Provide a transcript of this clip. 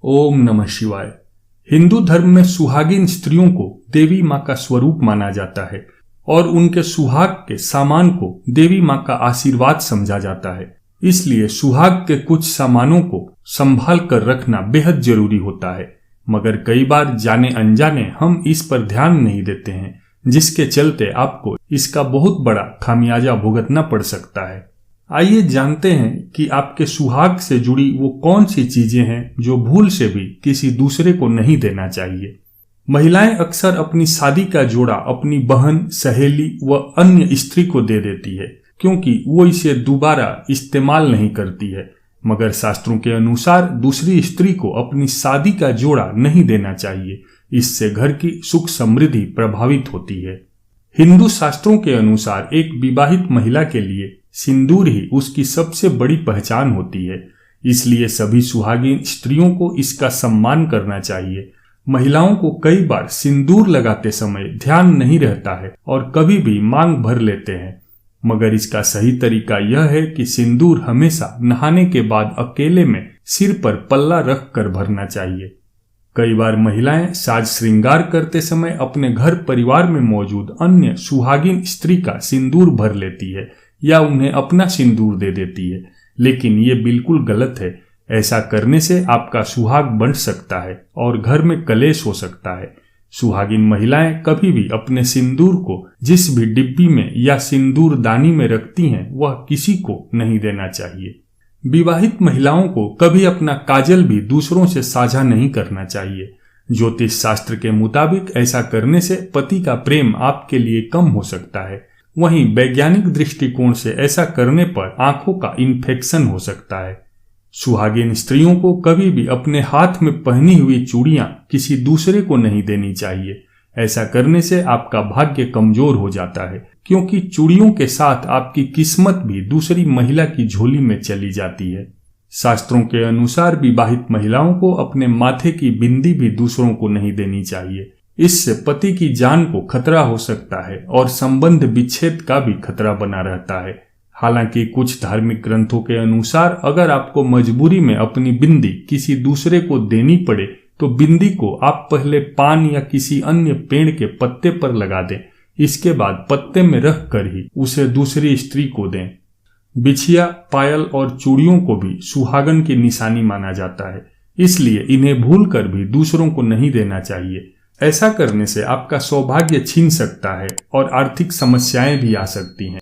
ओम नमः शिवाय। हिंदू धर्म में सुहागिन स्त्रियों को देवी माँ का स्वरूप माना जाता है और उनके सुहाग के सामान को देवी माँ का आशीर्वाद समझा जाता है। इसलिए सुहाग के कुछ सामानों को संभाल कर रखना बेहद जरूरी होता है, मगर कई बार जाने अनजाने हम इस पर ध्यान नहीं देते हैं, जिसके चलते आपको इसका बहुत बड़ा खामियाजा भुगतना पड़ सकता है। आइए जानते हैं कि आपके सुहाग से जुड़ी वो कौन सी चीजें हैं जो भूल से भी किसी दूसरे को नहीं देना चाहिए। महिलाएं अक्सर अपनी शादी का जोड़ा अपनी बहन, सहेली व अन्य स्त्री को दे देती है, क्योंकि वो इसे दोबारा इस्तेमाल नहीं करती है। मगर शास्त्रों के अनुसार दूसरी स्त्री को अपनी शादी का जोड़ा नहीं देना चाहिए। इससे घर की सुख समृद्धि प्रभावित होती है। हिंदू शास्त्रों के अनुसार एक विवाहित महिला के लिए सिंदूर ही उसकी सबसे बड़ी पहचान होती है। इसलिए सभी सुहागिन स्त्रियों को इसका सम्मान करना चाहिए। महिलाओं को कई बार सिंदूर लगाते समय ध्यान नहीं रहता है और कभी भी मांग भर लेते हैं, मगर इसका सही तरीका यह है कि सिंदूर हमेशा नहाने के बाद अकेले में सिर पर पल्ला रख कर भरना चाहिए। कई बार महिलाएं साज श्रृंगार करते समय अपने घर परिवार में मौजूद अन्य सुहागिन स्त्री का सिंदूर भर लेती है या उन्हें अपना सिंदूर दे देती है, लेकिन ये बिल्कुल गलत है। ऐसा करने से आपका सुहाग बंट सकता है और घर में कलेश हो सकता है। सुहागिन महिलाएं कभी भी अपने सिंदूर को जिस भी डिब्बी में या सिंदूर दानी में रखती हैं, वह किसी को नहीं देना चाहिए। विवाहित महिलाओं को कभी अपना काजल भी दूसरों से साझा नहीं करना चाहिए। ज्योतिष शास्त्र के मुताबिक ऐसा करने से पति का प्रेम आपके लिए कम हो सकता है। वहीं वैज्ञानिक दृष्टिकोण से ऐसा करने पर आंखों का इन्फेक्शन हो सकता है। सुहागिन स्त्रियों को कभी भी अपने हाथ में पहनी हुई चूड़ियां किसी दूसरे को नहीं देनी चाहिए। ऐसा करने से आपका भाग्य कमजोर हो जाता है, क्योंकि चूड़ियों के साथ आपकी किस्मत भी दूसरी महिला की झोली में चली जाती है। शास्त्रों के अनुसार विवाहित महिलाओं को अपने माथे की बिंदी भी दूसरों को नहीं देनी चाहिए। इससे पति की जान को खतरा हो सकता है और संबंध विच्छेद का भी खतरा बना रहता है। हालांकि कुछ धार्मिक ग्रंथों के अनुसार अगर आपको मजबूरी में अपनी बिंदी किसी दूसरे को देनी पड़े तो बिंदी को आप पहले पान या किसी अन्य पेड़ के पत्ते पर लगा दें। इसके बाद पत्ते में रख कर ही उसे दूसरी स्त्री को दें। बिछिया, पायल और चूड़ियों को भी सुहागन की निशानी माना जाता है, इसलिए इन्हें भूल कर भी दूसरों को नहीं देना चाहिए। ऐसा करने से आपका सौभाग्य छीन सकता है और आर्थिक समस्याएं भी आ सकती हैं।